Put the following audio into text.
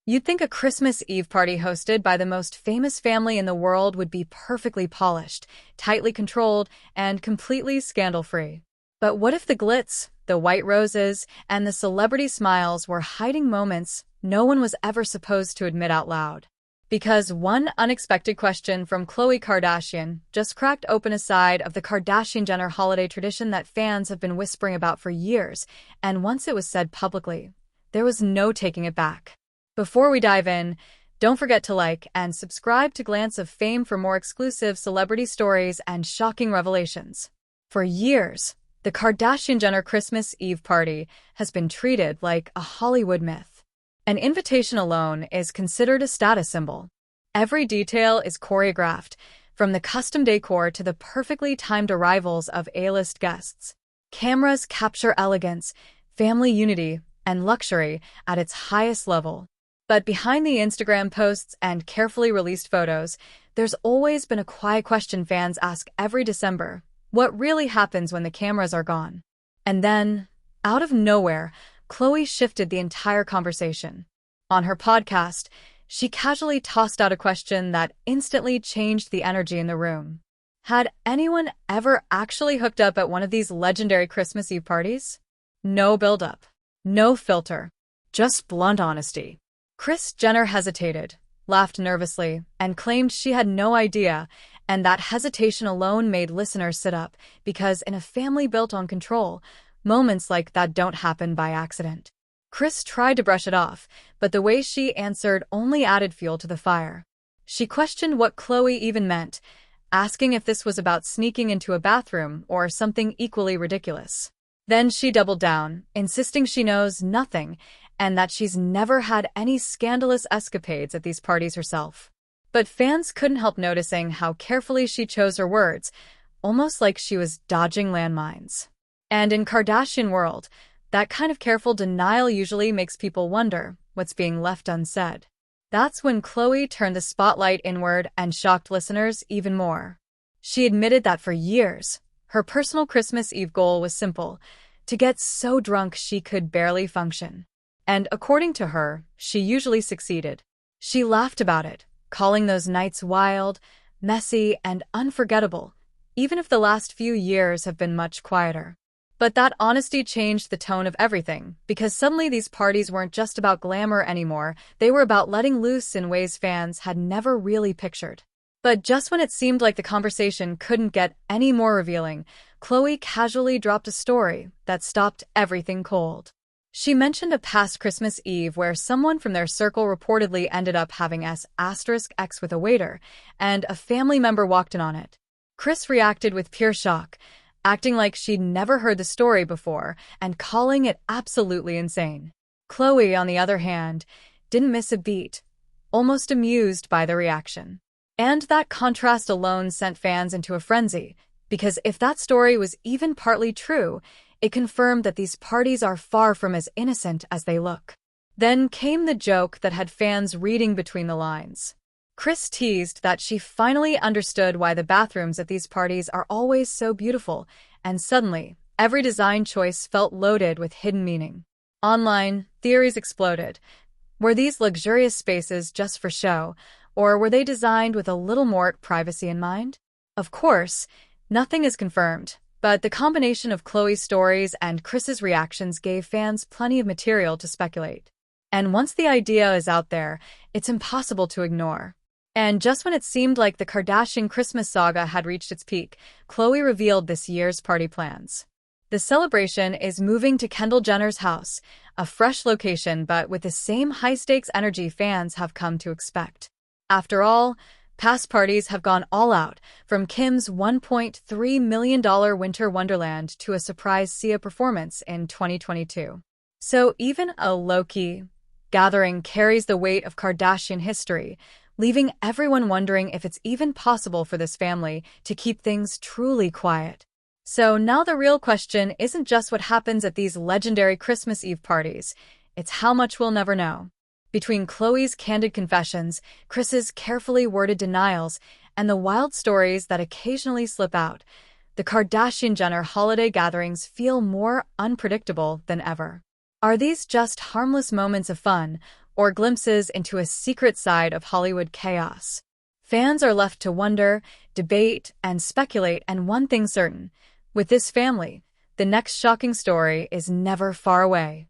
You'd think a Christmas Eve party hosted by the most famous family in the world would be perfectly polished, tightly controlled, and completely scandal-free. But what if the glitz, the white roses, and the celebrity smiles were hiding moments no one was ever supposed to admit out loud? Because one unexpected question from Khloé Kardashian just cracked open a side of the Kardashian-Jenner holiday tradition that fans have been whispering about for years, and once it was said publicly, there was no taking it back. Before we dive in, don't forget to like and subscribe to Glance of Fame for more exclusive celebrity stories and shocking revelations. For years, the Kardashian-Jenner Christmas Eve party has been treated like a Hollywood myth. An invitation alone is considered a status symbol. Every detail is choreographed, from the custom decor to the perfectly timed arrivals of A-list guests. Cameras capture elegance, family unity, and luxury at its highest level. But behind the Instagram posts and carefully released photos, there's always been a quiet question fans ask every December: what really happens when the cameras are gone? And then, out of nowhere, Khloé shifted the entire conversation. On her podcast, she casually tossed out a question that instantly changed the energy in the room. Had anyone ever actually hooked up at one of these legendary Christmas Eve parties? No build-up, no filter, just blunt honesty. Kris Jenner hesitated, laughed nervously, and claimed she had no idea, and that hesitation alone made listeners sit up, because in a family built on control, moments like that don't happen by accident. Kris tried to brush it off, but the way she answered only added fuel to the fire. She questioned what Khloé even meant, asking if this was about sneaking into a bathroom or something equally ridiculous. Then she doubled down, insisting she knows nothing, and that she's never had any scandalous escapades at these parties herself. But fans couldn't help noticing how carefully she chose her words, almost like she was dodging landmines. And in Kardashian world, that kind of careful denial usually makes people wonder what's being left unsaid. That's when Khloé turned the spotlight inward and shocked listeners even more. She admitted that for years, her personal Christmas Eve goal was simple: to get so drunk she could barely function. And according to her, she usually succeeded. She laughed about it, calling those nights wild, messy, and unforgettable, even if the last few years have been much quieter. But that honesty changed the tone of everything, because suddenly these parties weren't just about glamour anymore, they were about letting loose in ways fans had never really pictured. But just when it seemed like the conversation couldn't get any more revealing, Khloé casually dropped a story that stopped everything cold. She mentioned a past Christmas Eve where someone from their circle reportedly ended up having X with a waiter, and a family member walked in on it. Kris reacted with pure shock, acting like she'd never heard the story before and calling it absolutely insane. Khloé, on the other hand, didn't miss a beat, almost amused by the reaction. And that contrast alone sent fans into a frenzy, because if that story was even partly true, it confirmed that these parties are far from as innocent as they look. Then came the joke that had fans reading between the lines. Kris teased that she finally understood why the bathrooms at these parties are always so beautiful, and suddenly, every design choice felt loaded with hidden meaning. Online, theories exploded. Were these luxurious spaces just for show, or were they designed with a little more privacy in mind? Of course, nothing is confirmed, but the combination of Khloé's stories and Kris's reactions gave fans plenty of material to speculate. And once the idea is out there, it's impossible to ignore. And just when it seemed like the Kardashian Christmas saga had reached its peak, Khloé revealed this year's party plans. The celebration is moving to Kendall Jenner's house, a fresh location but with the same high-stakes energy fans have come to expect. After all, past parties have gone all out, from Kim's $1.3 million Winter Wonderland to a surprise Sia performance in 2022. So even a low-key gathering carries the weight of Kardashian history, leaving everyone wondering if it's even possible for this family to keep things truly quiet. So now the real question isn't just what happens at these legendary Christmas Eve parties, it's how much we'll never know. Between Khloé's candid confessions, Kris's carefully worded denials, and the wild stories that occasionally slip out, the Kardashian-Jenner holiday gatherings feel more unpredictable than ever. Are these just harmless moments of fun, or glimpses into a secret side of Hollywood chaos. Fans are left to wonder, debate, and speculate, and one thing's certain: with this family, the next shocking story is never far away.